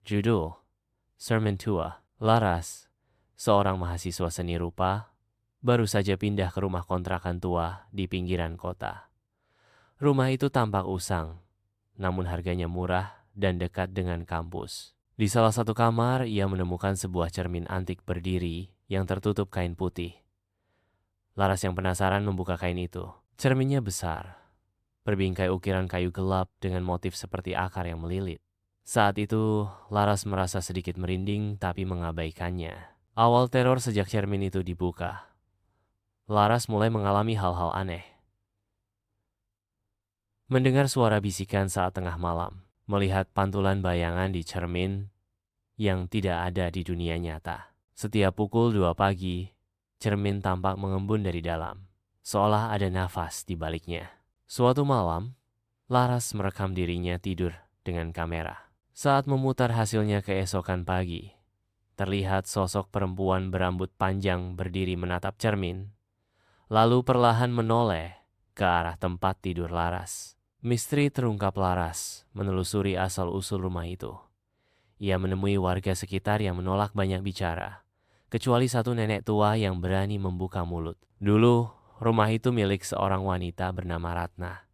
Judul, Sermon Tua. Laras, seorang mahasiswa seni rupa, baru saja pindah ke rumah kontrakan tua di pinggiran kota. Rumah itu tampak usang, namun harganya murah dan dekat dengan kampus. Di salah satu kamar, ia menemukan sebuah cermin antik berdiri yang tertutup kain putih. Laras yang penasaran membuka kain itu. Cerminnya besar, berbingkai ukiran kayu gelap dengan motif seperti akar yang melilit. Saat itu, Laras merasa sedikit merinding tapi mengabaikannya. Awal teror sejak cermin itu dibuka. Laras mulai mengalami hal-hal aneh. Mendengar suara bisikan saat tengah malam, melihat pantulan bayangan di cermin yang tidak ada di dunia nyata. Setiap pukul 2 pagi, cermin tampak mengembun dari dalam, seolah ada nafas di baliknya. Suatu malam, Laras merekam dirinya tidur dengan kamera. Saat memutar hasilnya keesokan pagi, terlihat sosok perempuan berambut panjang berdiri menatap cermin, lalu perlahan menoleh ke arah tempat tidur Laras. Misteri terungkap Laras menelusuri asal-usul rumah itu. Ia menemui warga sekitar yang menolak banyak bicara, kecuali satu nenek tua yang berani membuka mulut. Dulu, rumah itu milik seorang wanita bernama Ratna.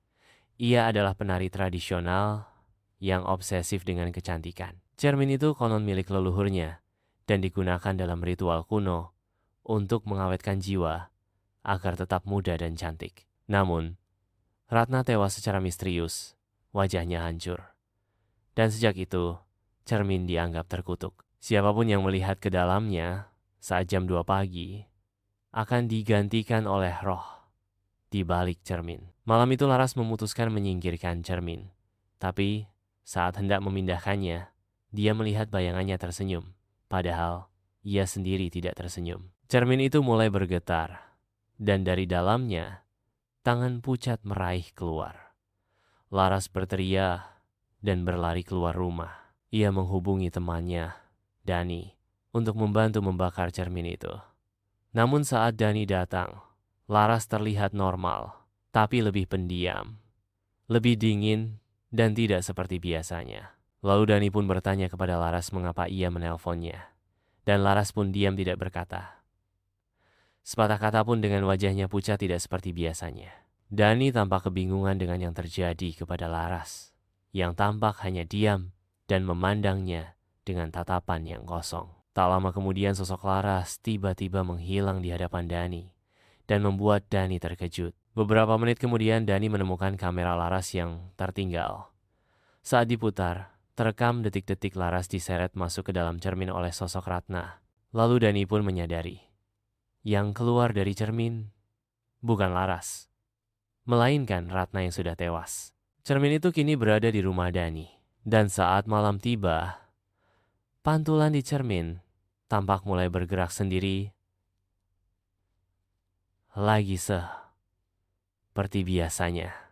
Ia adalah penari tradisional yang obsesif dengan kecantikan. Cermin itu konon milik leluhurnya dan digunakan dalam ritual kuno untuk mengawetkan jiwa agar tetap muda dan cantik. Namun, Ratna tewas secara misterius, wajahnya hancur. Dan sejak itu, cermin dianggap terkutuk. Siapapun yang melihat ke dalamnya saat jam 2 pagi akan digantikan oleh roh di balik cermin. Malam itu Laras memutuskan menyingkirkan cermin. Tapi saat hendak memindahkannya, dia melihat bayangannya tersenyum. Padahal ia sendiri tidak tersenyum. Cermin itu mulai bergetar. Dan dari dalamnya, tangan pucat meraih keluar. Laras berteriak dan berlari keluar rumah. Ia menghubungi temannya, Dani, untuk membantu membakar cermin itu. Namun saat Dani datang, Laras terlihat normal, tapi lebih pendiam, lebih dingin, dan tidak seperti biasanya. Lalu Dani pun bertanya kepada Laras mengapa ia menelponnya. Dan Laras pun diam tidak berkata. Sepatah kata pun dengan wajahnya pucat tidak seperti biasanya. Dani tampak kebingungan dengan yang terjadi kepada Laras, yang tampak hanya diam dan memandangnya dengan tatapan yang kosong. Tak lama kemudian sosok Laras tiba-tiba menghilang di hadapan Dani dan membuat Dani terkejut. Beberapa menit kemudian Dani menemukan kamera Laras yang tertinggal. Saat diputar, terekam detik-detik Laras diseret masuk ke dalam cermin oleh sosok Ratna. Lalu Dani pun menyadari, yang keluar dari cermin bukan Laras, melainkan Ratna yang sudah tewas. Cermin itu kini berada di rumah Dani. Dan saat malam tiba, pantulan di cermin tampak mulai bergerak sendiri lagi seperti biasanya.